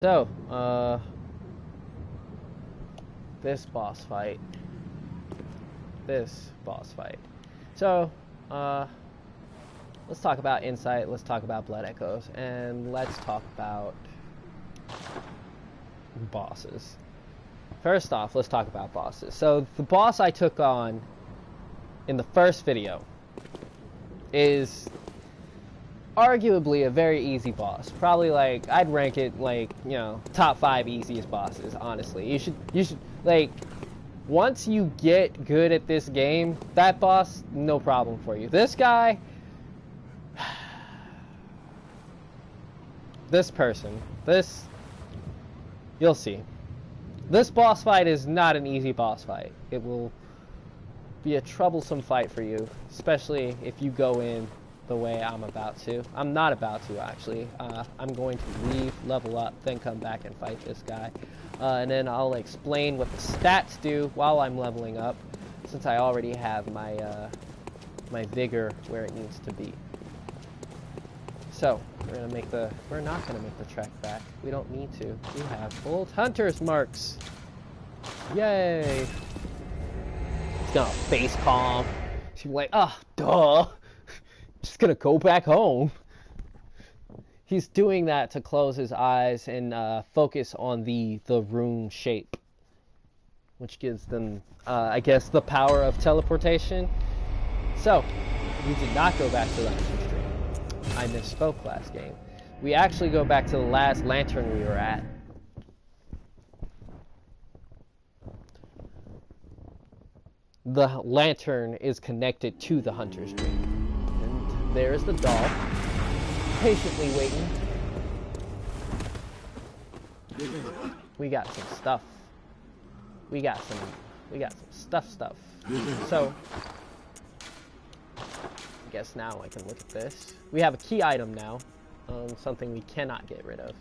So, this boss fight. So, let's talk about Insight, let's talk about Blood Echoes, and let's talk about bosses. First off, let's talk about bosses. So, the boss I took on in the first video is arguably a very easy boss. Probably like I'd rank it like, you know, top 5 easiest bosses, honestly. You should like once you get good at this game, that boss no problem for you. This guy, this person, this you'll see. This boss fight is not an easy boss fight. It will be a troublesome fight for you, especially if you go in the way I'm about to. I'm not about to, actually. I'm going to leave, level up, then come back and fight this guy. And then I'll explain what the stats do while I'm leveling up, since I already have my, my vigor where it needs to be. So, we're not gonna make the trek back. We don't need to. We have old hunter's marks. Yay! He's gonna face palm. She's like, ah, duh. Just gonna go back home. He's doing that to close his eyes and focus on the rune shape, which gives them, I guess, the power of teleportation. So, we did not go back to the Hunter Stream. I misspoke last game. We actually go back to the last lantern we were at. The lantern is connected to the Hunter Stream. And there's the dog, patiently waiting. We got some stuff. We got some stuff. So, I guess now I can look at this. We have a key item now, something we cannot get rid of.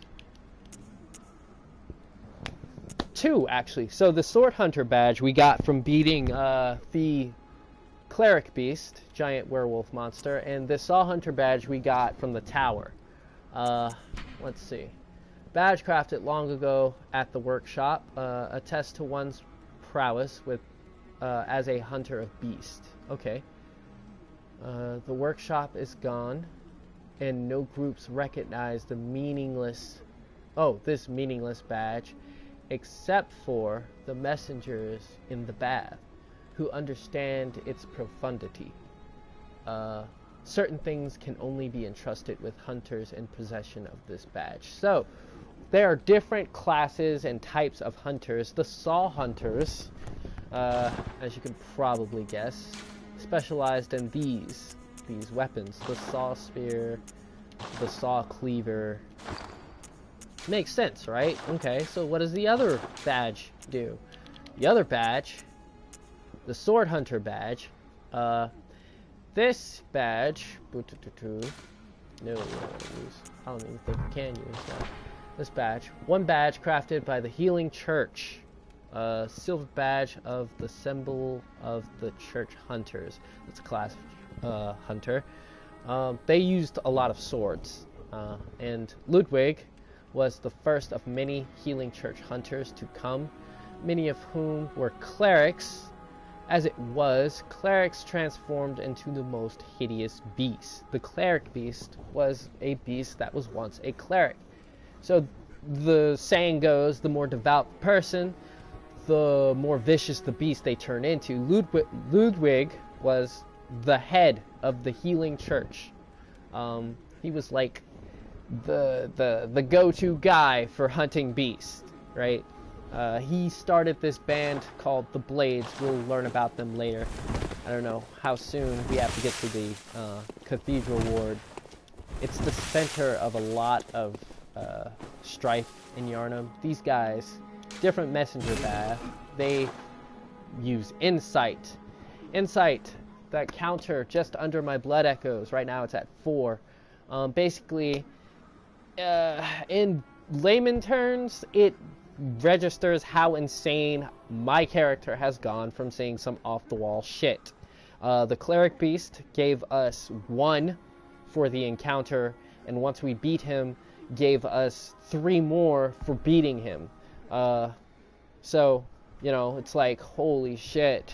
2, actually. So the Sword Hunter badge we got from beating the Cleric Beast, giant werewolf monster, and the Saw Hunter badge we got from the tower. Let's see. Badge crafted long ago at the workshop, attests to one's prowess with as a hunter of beast. Okay. The workshop is gone, and no groups recognize the this meaningless badge, except for the messengers in the bath, who understand its profundity. Certain things can only be entrusted with hunters in possession of this badge. So, there are different classes and types of hunters. The Saw Hunters, as you can probably guess, specialized in these weapons. The Saw Spear, the Saw Cleaver. Makes sense, right? Okay, so what does the other badge do? The other badge, the Sword Hunter badge, this badge, no, we don't want to use. I don't even think we can use that. This badge, one badge crafted by the Healing Church, silver badge of the symbol of the Church Hunters. It's a class hunter. They used a lot of swords, and Ludwig was the first of many Healing Church hunters to come, many of whom were clerics. As it was, clerics transformed into the most hideous beast. The cleric beast was a beast that was once a cleric. So the saying goes, the more devout the person, the more vicious the beast they turn into. Ludwig was the head of the Healing Church. He was like the go-to guy for hunting beasts, right? He started this band called the Blades. We'll learn about them later. I don't know how soon we have to get to the Cathedral Ward. It's the center of a lot of strife in Yharnam. These guys, different messenger path, they use Insight. Insight, that counter just under my Blood Echoes. Right now it's at 4. Basically, in layman terms, it registers how insane my character has gone from saying some off-the-wall shit. The Cleric Beast gave us 1 for the encounter, and once we beat him, gave us 3 more for beating him. So, you know, it's like, holy shit,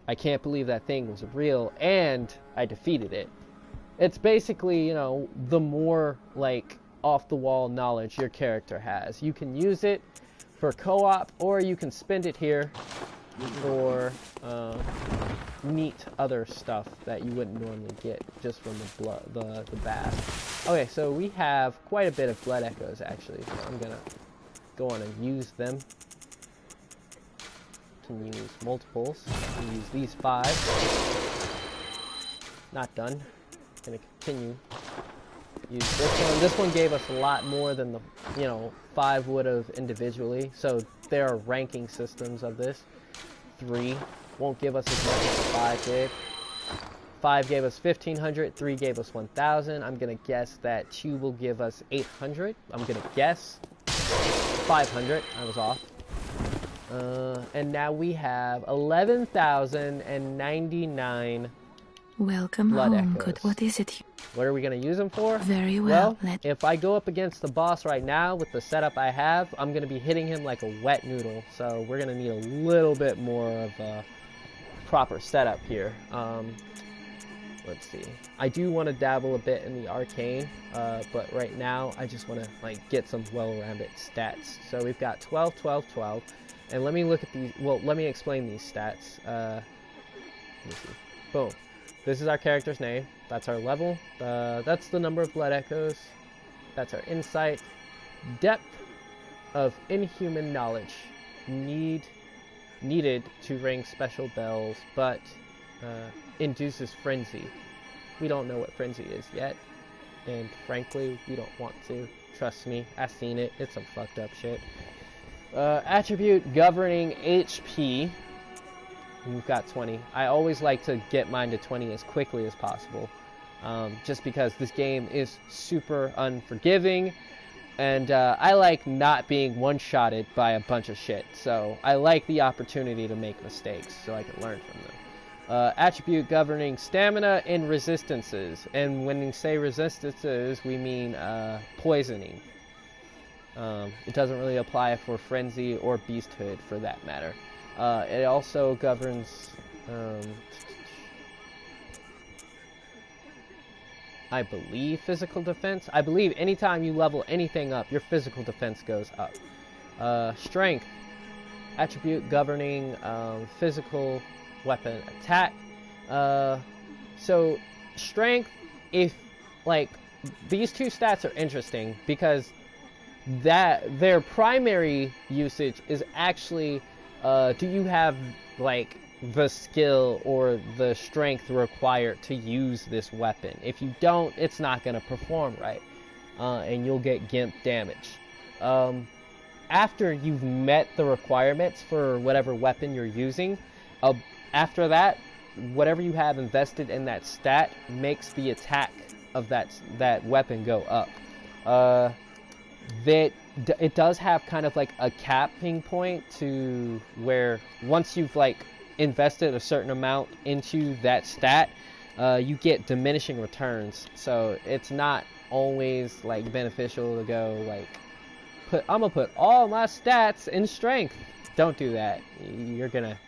I can't believe that thing was real, and I defeated it. It's basically, you know, the more, like, off-the-wall knowledge your character has. You can use it for co-op, or you can spend it here for neat other stuff that you wouldn't normally get just from the blood, the bath. Okay, so we have quite a bit of blood echoes, actually, so I'm gonna go on and use them. Can use multiples. Can use these 5. Not done. Gonna continue. Use this one. This one gave us a lot more than the, you know, 5 would have individually. So there are ranking systems of this. 3 won't give us as much as the 5 did. 5 gave us 1,500. 3 gave us 1,000. I'm gonna guess that 2 will give us 800. I'm gonna guess 500. I was off. And now we have 11,099 Welcome blood home. echoes. Good. What is it? What are we going to use them for? Very well. If I go up against the boss right now with the setup I have, I'm going to be hitting him like a wet noodle. So we're going to need a little bit more of a proper setup here. Let's see. I do want to dabble a bit in the arcane, but right now I just want to like get some well-rounded stats. So we've got 12, 12, 12. And let me look at these. Well, let me explain these stats. Let me see. Boom. This is our character's name. That's our level. That's the number of blood echoes. That's our insight. Depth of inhuman knowledge needed to ring special bells, but induces frenzy. We don't know what frenzy is yet, and frankly, we don't want to. Trust me, I've seen it. It's some fucked up shit. Attribute governing HP. We've got 20. I always like to get mine to 20 as quickly as possible, just because this game is super unforgiving, and I like not being one-shotted by a bunch of shit. So I like the opportunity to make mistakes so I can learn from them. Attribute governing stamina and resistances, and when we say resistances, we mean poisoning. It doesn't really apply for frenzy or beasthood for that matter. It also governs, I believe, physical defense. I believe anytime you level anything up, your physical defense goes up. Strength, attribute governing physical weapon attack. So strength, if like these 2 stats are interesting because that their primary usage is actually do you have like the skill or the strength required to use this weapon? If you don't, it's not going to perform right, and you'll get gimp damage. After you've met the requirements for whatever weapon you're using, after that, whatever you have invested in that stat makes the attack of that weapon go up. It does have kind of like a capping point to where once you've like invested a certain amount into that stat, you get diminishing returns. So it's not always like beneficial to go like I'm gonna put all my stats in strength. Don't do that. You're gonna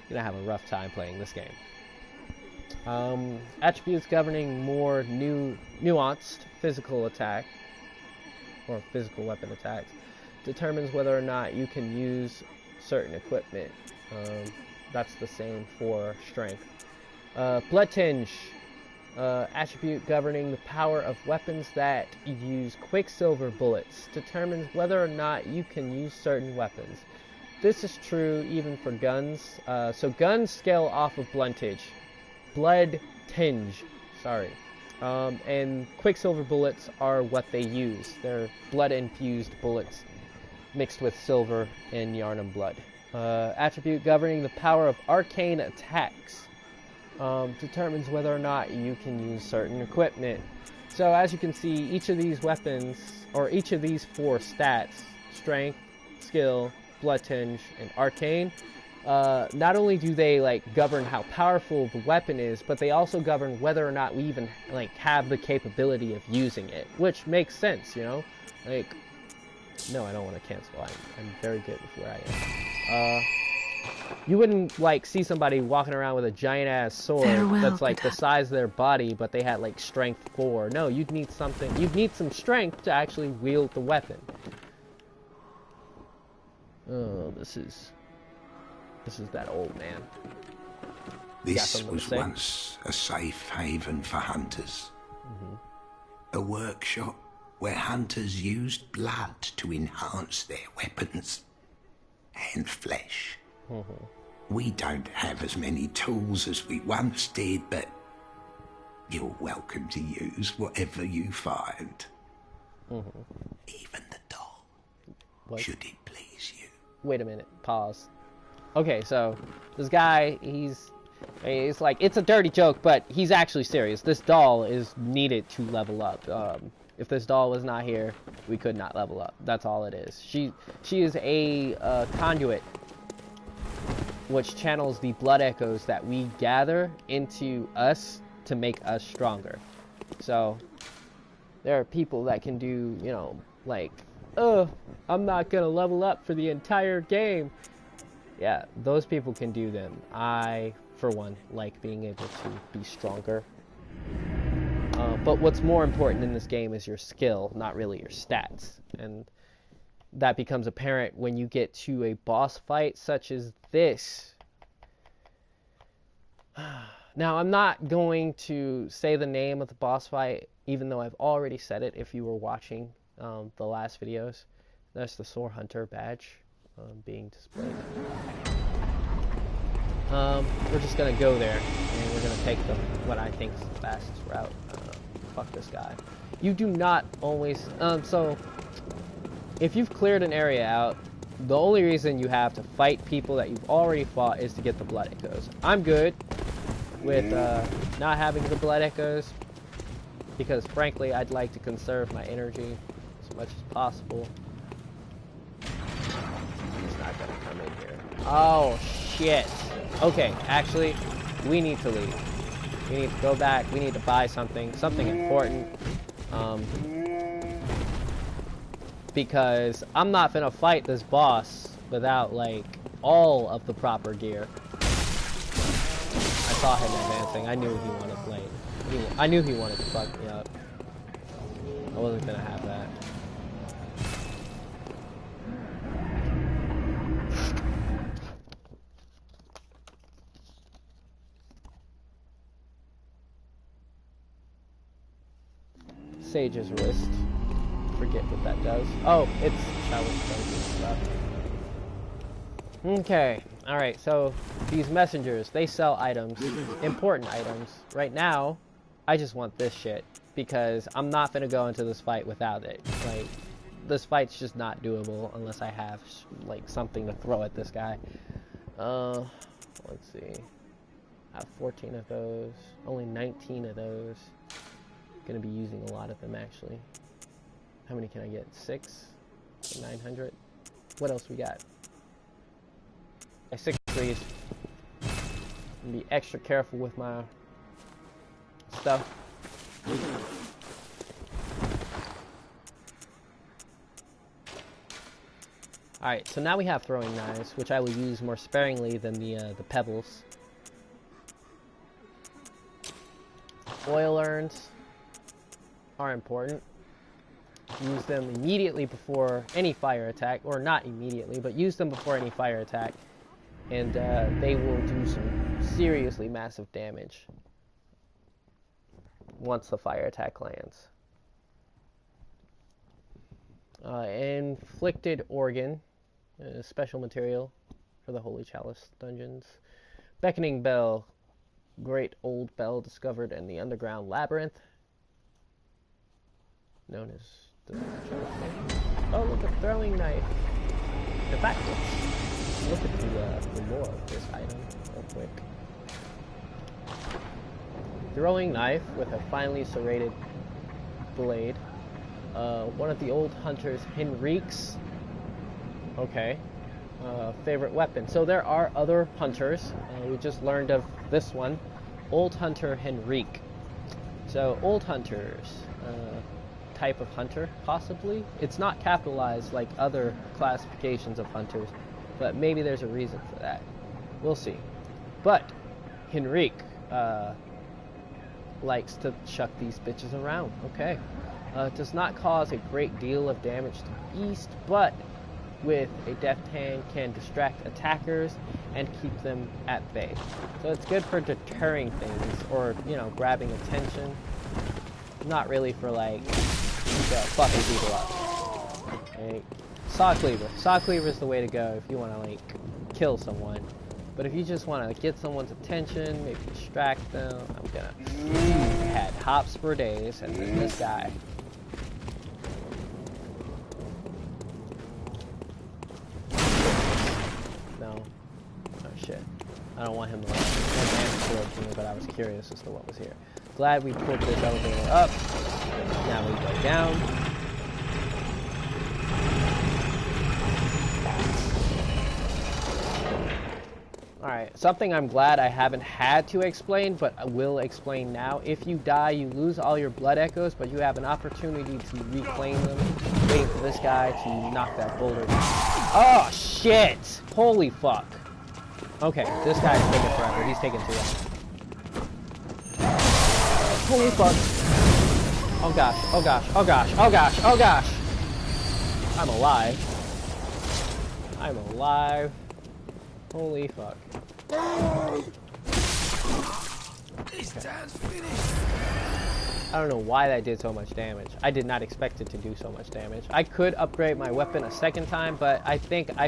have a rough time playing this game. Attributes governing more nuanced physical attack or physical weapon attacks determines whether or not you can use certain equipment. That's the same for strength. Blood tinge, attribute governing the power of weapons that use quicksilver bullets, determines whether or not you can use certain weapons. This is true even for guns. So guns scale off of blood tinge, sorry. And quicksilver bullets are what they use. They're blood-infused bullets mixed with silver and Yarnum blood. Attribute governing the power of arcane attacks determines whether or not you can use certain equipment. So as you can see, each of these weapons, or each of these 4 stats, strength, skill, blood tinge, and arcane, not only do they like govern how powerful the weapon is, but they also govern whether or not we even like have the capability of using it, which makes sense, you know. Like, no, I don't want to cancel. I'm very good with where I am. You wouldn't like see somebody walking around with a giant ass sword that's like the size of their body, but they had like strength 4. No, you'd need something. You'd need some strength to actually wield the weapon. Oh, this is that old man. This was once a safe haven for hunters. A workshop where hunters used blood to enhance their weapons and flesh. We don't have as many tools as we once did, but you're welcome to use whatever you find. Even the doll. What? Should it please you. Wait a minute. Pause. Okay, so this guy, he's like, it's a dirty joke, but he's actually serious. This doll is needed to level up. If this doll was not here, we could not level up. That's all it is. She is a conduit which channels the blood echoes that we gather into us to make us stronger. So there are people that can do, you know, like, oh, I'm not gonna level up for the entire game. Yeah, those people can do them. I, for one, like being able to be stronger. But what's more important in this game is your skill, not really your stats. And that becomes apparent when you get to a boss fight such as this. Now, I'm not going to say the name of the boss fight, even though I've already said it if you were watching the last videos. That's the Sword Hunter badge being displayed. We're just going to go there, and we're going to take what I think is the fastest route. Fuck this guy. You do not always... So, if you've cleared an area out, the only reason you have to fight people that you've already fought is to get the blood echoes. I'm good with not having the blood echoes, because frankly, I'd like to conserve my energy as much as possible. He's not gonna come in here. Oh, shit. Okay, actually, we need to leave. We need to go back. We need to buy something important. Because I'm not gonna fight this boss without, like, all of the proper gear. I saw him advancing. I knew he wanted to play. I knew he wanted to fuck me up. I wasn't gonna have that. Sage's wrist. Forget what that does. Oh, it's challenge stuff. Okay, alright, so these messengers, they sell items, important items. Right now, I just want this shit, because I'm not gonna go into this fight without it. Like, this fight's just not doable unless I have, like, something to throw at this guy. Let's see. I have 14 of those, only 19 of those. Gonna be using a lot of them, actually. How many can I get? 6? 900? What else we got? 6 of these. And be extra careful with my stuff. Alright, so now we have throwing knives, which I will use more sparingly than the pebbles. Oil urns are important. Use them immediately before any fire attack, or not immediately, but use them before any fire attack, and they will do some seriously massive damage once the fire attack lands. Inflicted organ, special material for the Holy Chalice dungeons. Beckoning bell, great old bell discovered in the underground labyrinth, known as the chalice. Oh, look, a throwing knife. In fact, let's look at the lore of this item real quick. Throwing knife with a finely serrated blade. One of the old hunters, Henriques. Okay. favorite weapon. So there are other hunters. We just learned of this one, Old Hunter Henrique. So Old Hunters, type of hunter, possibly. It's not capitalized like other classifications of hunters, but maybe there's a reason for that. We'll see. But Henrique likes to chuck these bitches around. Okay. Does not cause a great deal of damage to beast, but with a deft hand can distract attackers and keep them at bay. So it's good for deterring things or, you know, grabbing attention. Not really for like fucking people up. Okay. Saw cleaver. Saw cleaver is the way to go if you want to like kill someone. But if you just want to get someone's attention, maybe distract them, I'm gonna. Had hops for days, and then this guy. No. Oh shit. I don't want him to advance towards me, but I was curious as to what was here. Glad we pulled this elevator up. Now we go down. Alright, something I'm glad I haven't had to explain, but I will explain now. If you die, you lose all your blood echoes, but you have an opportunity to reclaim them. Waiting for this guy to knock that boulder down. Oh, shit! Holy fuck. Okay, this guy's taking forever. He's taking too long. Holy fuck. Oh gosh, oh gosh, oh gosh, oh gosh, oh gosh! I'm alive. I'm alive. Holy fuck. This time's finished. I don't know why that did so much damage. I did not expect it to do so much damage. I could upgrade my weapon a second time, but I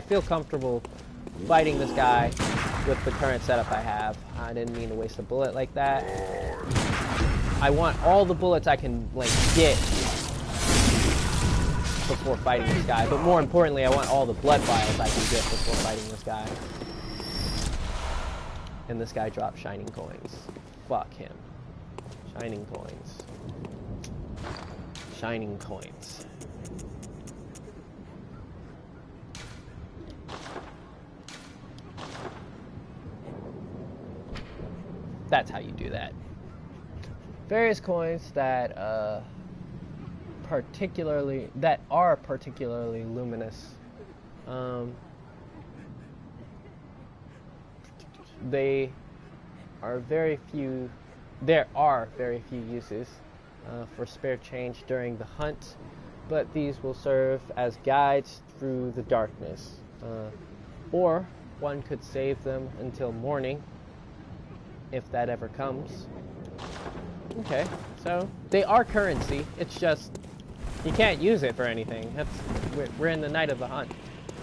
feel comfortable fighting this guy with the current setup I have. I didn't mean to waste a bullet like that. I want all the bullets I can like get before fighting this guy, but more importantly, I want all the blood vials I can get before fighting this guy. And this guy dropped shining coins. Fuck him. Shining coins. Shining coins. That's how you do that. Various coins that are particularly luminous. There are very few uses for spare change during the hunt, but these will serve as guides through the darkness. Or one could save them until morning, if that ever comes. Okay, so they are currency. It's just you can't use it for anything. We're in the night of the hunt.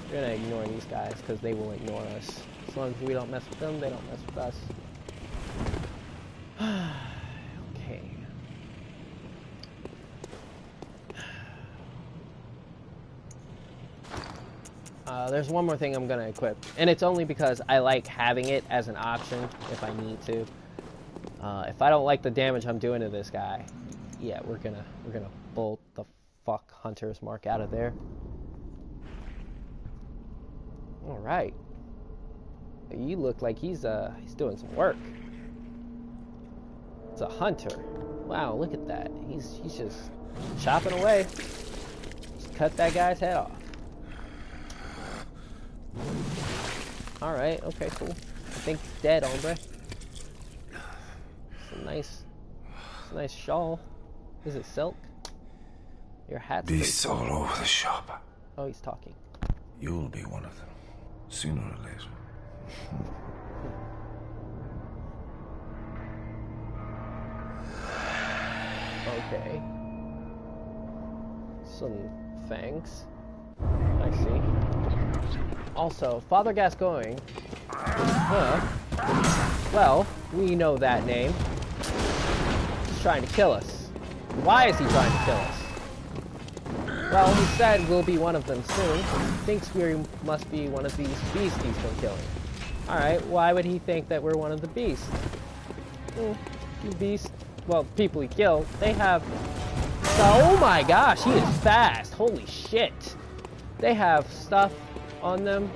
We're gonna ignore these guys because they will ignore us. As long as we don't mess with them, they don't mess with us. Okay. There's one more thing I'm gonna equip, and it's only because I like having it as an option if I need to. If I don't like the damage I'm doing to this guy, yeah, we're gonna bolt the fuck Hunter's Mark out of there. All right. You look like he's doing some work. It's a hunter. Wow, look at that. He's just chopping away. Just cut that guy's head off. All right. Okay. Cool. I think he's dead, hombre. It's a nice shawl. Is it silk? Your hat's Beasts all over the shop. Oh, he's talking. You'll be one of them, sooner or later. Okay. Some fangs. I see. Also, Father Gascoigne. Well, we know that name. He's trying to kill us. Why is he trying to kill us? Well, he said we'll be one of them soon. He thinks we must be one of these beasts he's been killing. Alright, why would he think that we're one of the beasts? Beasts, well, people he killed, they have... Oh my gosh, he is fast! Holy shit! They have stuff on them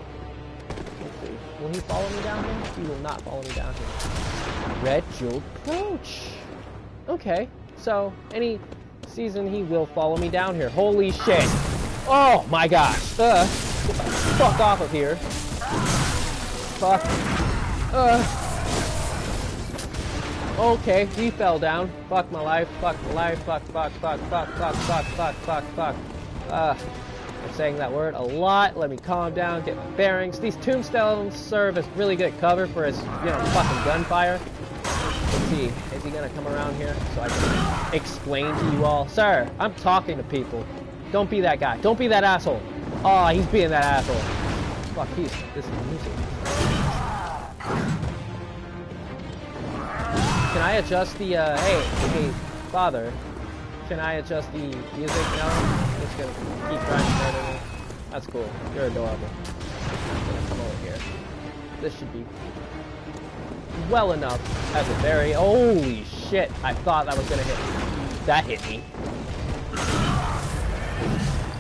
Let's see. Will he follow me down here? He will not follow me down here. Red jeweled brooch. Okay, so any season he will follow me down here. Holy shit! Oh my gosh! Get the fuck off of here! Fuck. Okay, he fell down. Fuck my life. Fuck my life. Fuck. I'm saying that word a lot. Let me calm down, get my bearings. These tombstones serve as really good cover for his, fucking gunfire. Let's see, is he gonna come around here so I can explain to you all? Sir, I'm talking to people. Don't be that guy. Don't be that asshole. Oh, he's being that asshole. Fuck, this is music. Can I adjust the, hey, father, can I adjust the music? No? I'm just gonna keep grinding me. That's cool. You're adorable. I'm gonna come over here. This should be well enough as a very... Holy shit! I thought that was gonna hit me. That hit me.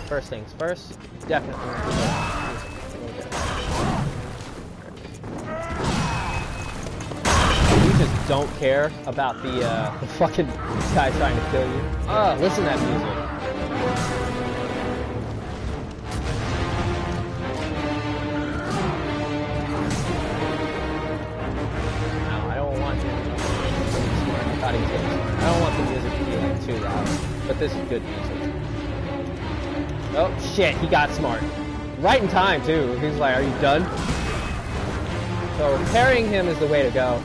First things first, definitely music. You just don't care about the fucking guy trying to kill you. Listen to that music. I don't want the music to be like too loud, but this is good music. Oh shit, he got smart. Right in time too. He's like, are you done? So parrying him is the way to go.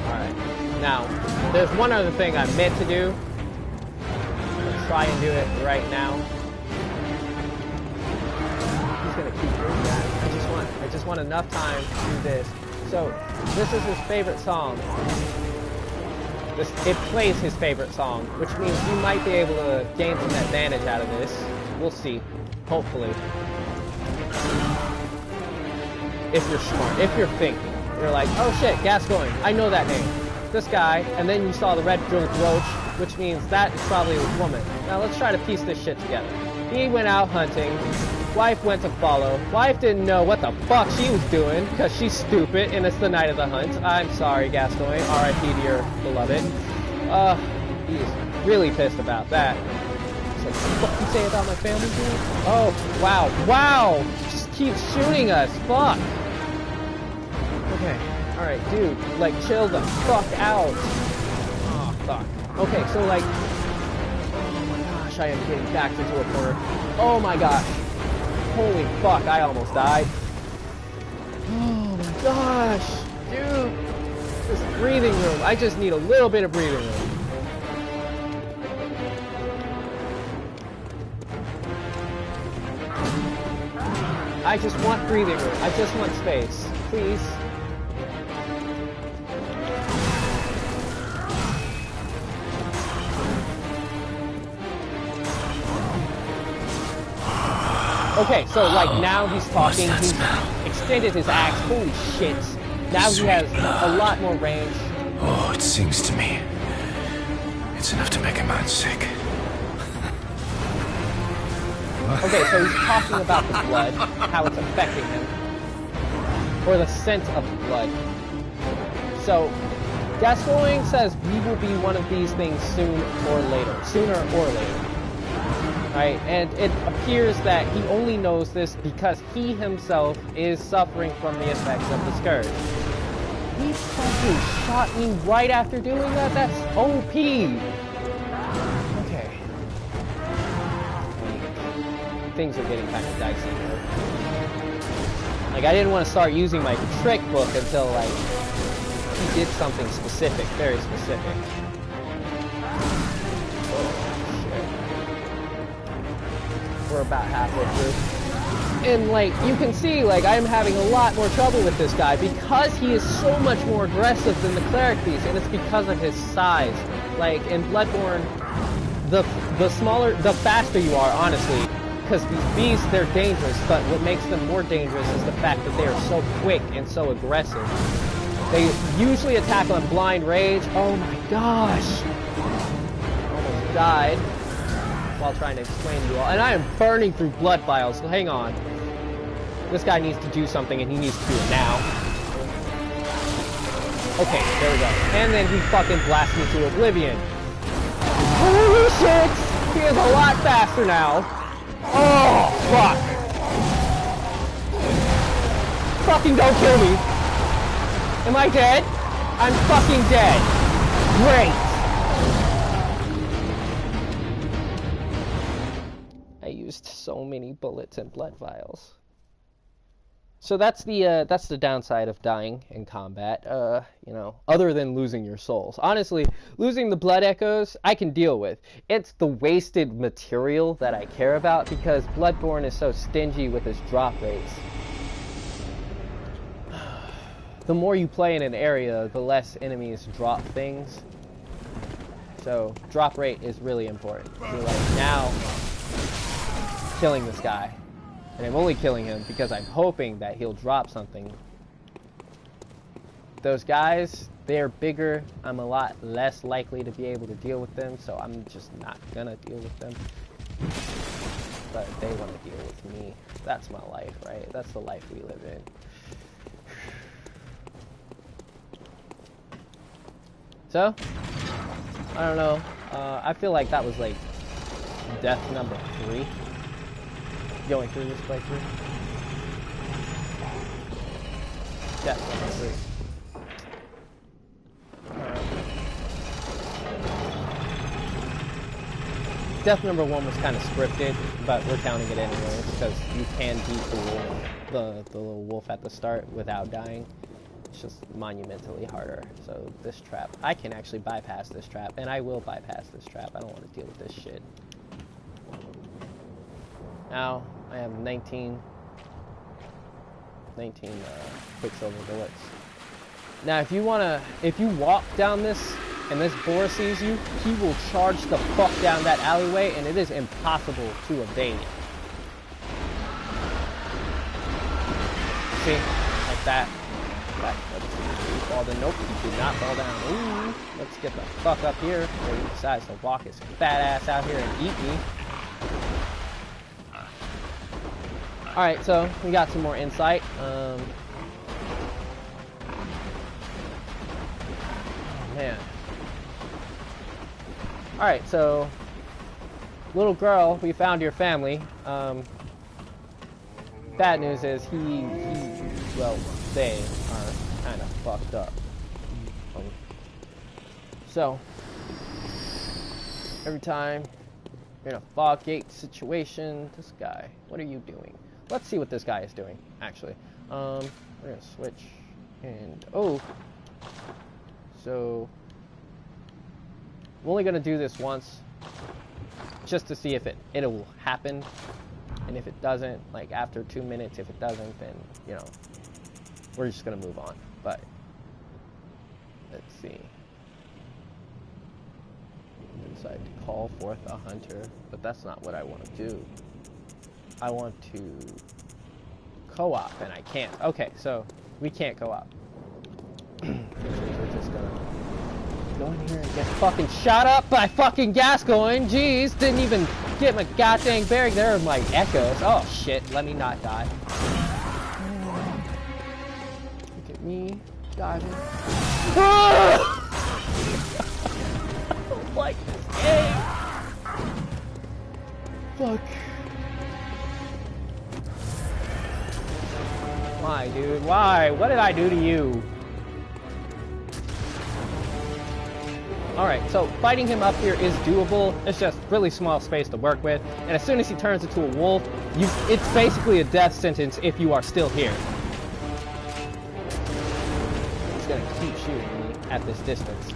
Alright. Now, there's one other thing I meant to do. Let's try and do it right now. He's gonna keep doing that. I just want enough time to do this. So, this is his favorite song. It plays his favorite song, which means you might be able to gain some advantage out of this. We'll see. Hopefully. If you're smart. If you're thinking. You're like, oh shit, Gascoigne, I know that name. This guy, and then you saw the red jeweled brooch, which means that is probably a woman. Now let's try to piece this shit together. He went out hunting. Wife went to follow. Wife didn't know what the fuck she was doing, because she's stupid, and it's the night of the hunt. I'm sorry, Gascoigne. R.I.P. to your beloved. He's really pissed about that. So, what the fuck you say about my family, dude? Oh, wow. Wow! Just keep shooting us. Fuck! Okay. Alright, dude. Like, chill the fuck out. Oh, fuck. Okay, so, like... Oh my gosh, I am getting backed into a corner. Oh my gosh. Holy fuck, I almost died. Oh my gosh. Dude. This breathing room. I just need a little bit of breathing room. I just want breathing room. I just want space. Please. Okay, so like now he's talking, he's extended his axe, holy shit. Now he has a lot more range. Oh, it sings to me. It's enough to make a man sick. Okay, so he's talking about the blood, how it's affecting him. Or the scent of the blood. So, Gascoigne says we will be one of these things sooner or later. Right, and it appears that he only knows this because he himself is suffering from the effects of the scourge. He fucking shot me right after doing that? That's OP! Okay. Things are getting kind of dicey here. Like, I didn't want to start using my trick book until, like, he did something specific, very specific. We're about halfway through. And like, you can see, like, I'm having a lot more trouble with this guy because he is so much more aggressive than the cleric beast, and it's because of his size. Like, in Bloodborne, the faster you are, honestly, because these beasts, they're dangerous, but what makes them more dangerous is the fact that they are so quick and so aggressive. They usually attack on blind rage. Oh my gosh! Almost died. while trying to explain to you all. And I am burning through blood vials, so hang on. This guy needs to do something, and he needs to do it now. Okay, there we go. And then he fucking blasts me to oblivion. Holy shit! He is a lot faster now. Oh, fuck. Fucking don't kill me. Am I dead? I'm fucking dead. Great. I used so many bullets and blood vials. So that's the downside of dying in combat, you know, other than losing your souls. Honestly, losing the blood echoes, I can deal with. It's the wasted material that I care about because Bloodborne is so stingy with its drop rates. The more you play in an area, the less enemies drop things. So, drop rate is really important. You're like, now, killing this guy. And I'm only killing him because I'm hoping that he'll drop something. Those guys, they're bigger. I'm a lot less likely to be able to deal with them, so I'm just not gonna deal with them. But they want to deal with me. That's my life, right? That's the life we live in. So, I don't know. I feel like that was like death number 3. Going through this playthrough. Death number 3. Death number 1 was kind of scripted, but we're counting it anyways because you can beat the wolf, the little wolf at the start without dying. It's just monumentally harder. So this trap, I can actually bypass this trap, and I will bypass this trap. I don't want to deal with this shit. Now I have 19 quicksilver bullets. Now if you walk down this and this boar sees you, he will charge the fuck down that alleyway, and it is impossible to evade it. See, like that. Nope, he did not fall down. Ooh, let's get the fuck up here before he decides to walk his fat ass out here and eat me. Alright, so we got some more insight. Oh man. Alright, so little girl, we found your family. Bad news is well, they are kind of fucked up. So, every time you're in a fog gate situation, this guy, what are you doing? Let's see what this guy is doing, actually. We're gonna switch, and, oh, so, I'm only gonna do this once, just to see if it'll happen, and if it doesn't, like, after 2 minutes, if it doesn't, then, you know, we're just gonna move on, but, let's see. Decide to call forth a hunter, but that's not what I want to do. I want to co-op, and I can't. Okay, so we can't co-op. We're just gonna go in here and get fucking shot up by fucking Gascoigne. Jeez, didn't even get my goddamn bearing. There are my echoes. Oh shit, let me not die. Look at me diving. Like this game. Fuck. Why, dude? Why? What did I do to you? Alright, so fighting him up here is doable. It's just really small space to work with. And as soon as he turns into a wolf, it's basically a death sentence if you are still here. He's gonna keep shooting me at this distance.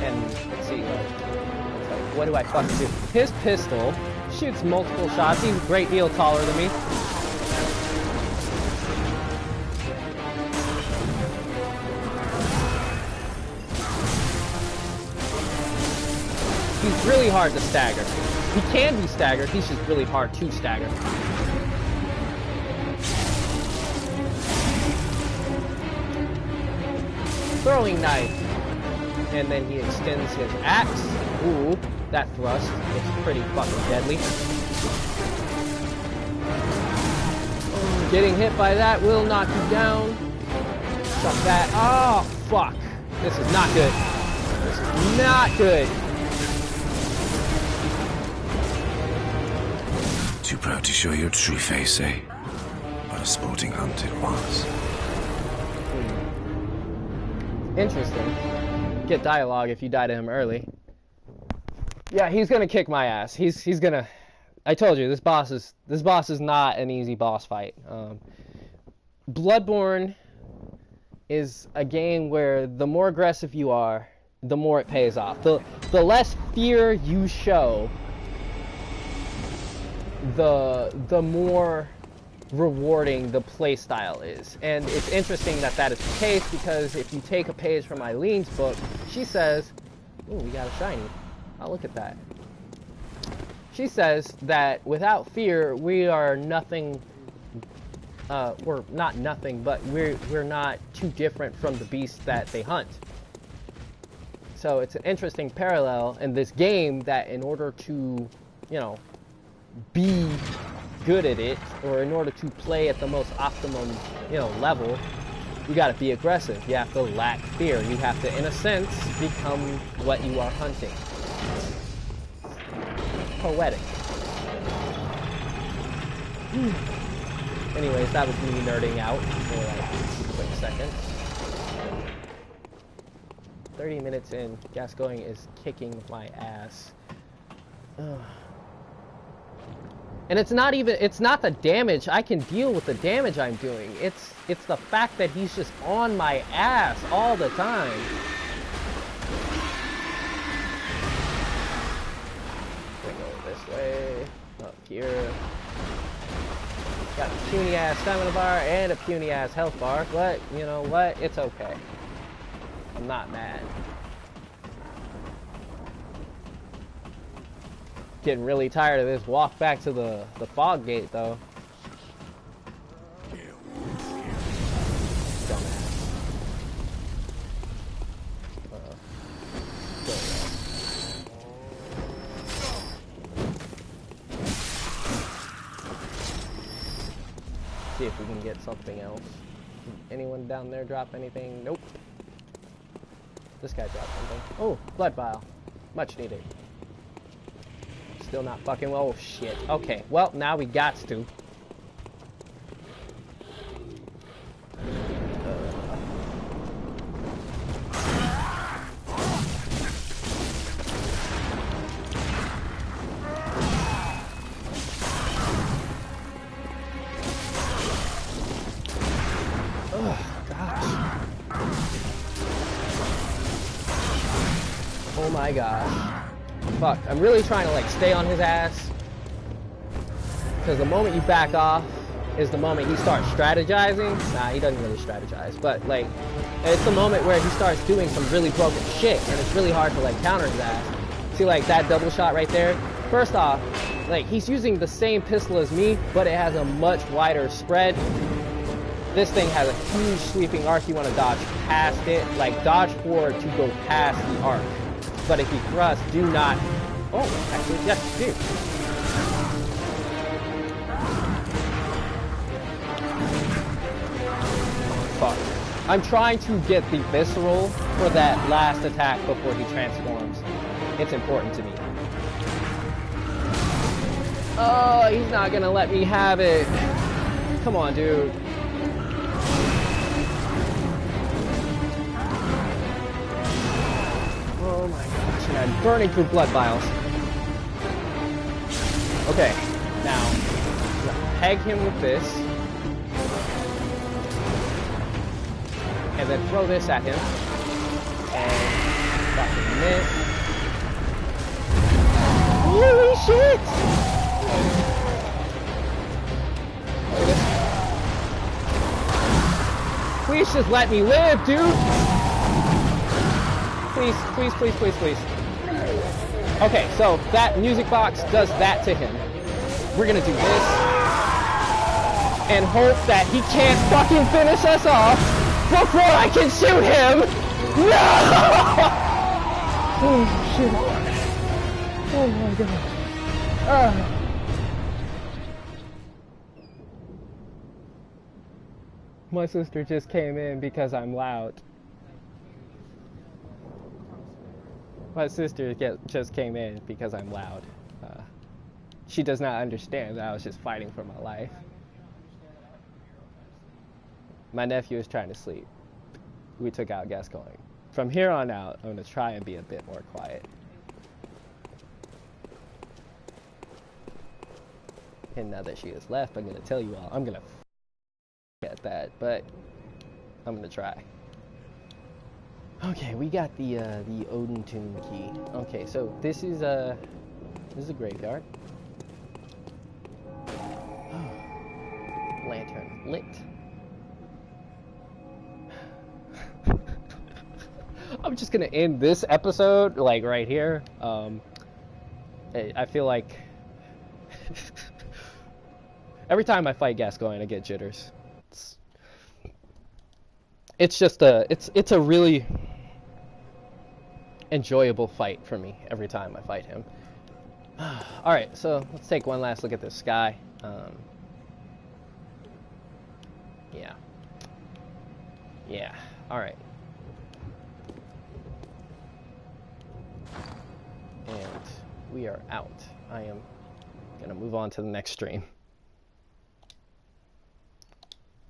And let's see, what do I fucking do? His pistol shoots multiple shots. He's a great deal taller than me. He's really hard to stagger. He can be staggered, he's just really hard to stagger. Throwing knife. And then he extends his axe. Ooh. That thrust is pretty fucking deadly. Getting hit by that will knock you down. Chuck that. Oh, fuck. This is not good. This is not good. Too proud to show your true face, eh? But a sporting hunt it was. Interesting. Get dialogue if you die to him early. Yeah, he's gonna kick my ass. He's gonna. I told you this boss is not an easy boss fight. Bloodborne is a game where the more aggressive you are, the more it pays off. The less fear you show, the more rewarding the play style is. And it's interesting that that is the case, because if you take a page from Eileen's book, she says, ooh, we got a shiny. Oh, look at that. She says that without fear, we are nothing, we're not nothing, but we're not too different from the beasts that they hunt. So it's an interesting parallel in this game, that in order to, you know, be good at it, or in order to play at the most optimum, you know, level, you gotta be aggressive. You have to lack fear. You have to, in a sense, become what you are hunting. Poetic. Anyways, that was me nerding out for like 2 quick seconds. 30 minutes in, gas going is kicking my ass. Ugh. And it's not the damage. I can deal with the damage I'm doing. It's the fact that he's just on my ass all the time. We go this way, up here. Got a puny ass stamina bar and a puny ass health bar, but you know what? It's okay. I'm not mad. Getting really tired of this walk back to the fog gate, though. Dumbass. See if we can get something else. Anyone down there drop anything? Nope. This guy dropped something. Oh, blood vial. Much needed. Still not fucking well. Oh shit. Okay, well now we got to. Oh gosh. Oh my gosh. Fuck, I'm really trying to like stay on his ass, because the moment you back off is the moment he starts strategizing. Nah, he doesn't really strategize, but like it's the moment where he starts doing some really broken shit, and it's really hard to like counter his ass. See, like that double shot right there? First off, like he's using the same pistol as me, but it has a much wider spread. This thing has a huge sweeping arc. You want to dodge past it, like dodge forward to go past the arc. But if you thrust, do not... Oh, actually, yes, you do. Fuck. I'm trying to get the visceral for that last attack before he transforms. It's important to me. Oh, he's not gonna let me have it. Come on, dude. Oh my gosh, and I'm burning through blood vials. Okay, now, peg him with this. And then throw this at him. And fucking miss. Holy shit! Look at this. Please just let me live, dude! Please, please, please, please, please. Okay, so that music box does that to him. We're gonna do this. And hope that he can't fucking finish us off before I can shoot him! No! Oh, shit. Oh my god. Ah. My sister just came in because I'm loud. My sister just came in because I'm loud. She does not understand that I was just fighting for my life. My nephew is trying to sleep. We took out Gascoigne. From here on out, I'm going to try and be a bit more quiet. And now that she has left, I'm going to tell you all, I'm going to at that, but I'm going to try. Okay, we got the Odin Tomb key. Okay, so this is a graveyard. Lantern lit. I'm just gonna end this episode like right here. I feel like every time I fight Gascoigne, I get jitters. It's just it's a really enjoyable fight for me every time I fight him. All right, so let's take one last look at this sky. Yeah. All right. And we are out. I am gonna move on to the next stream.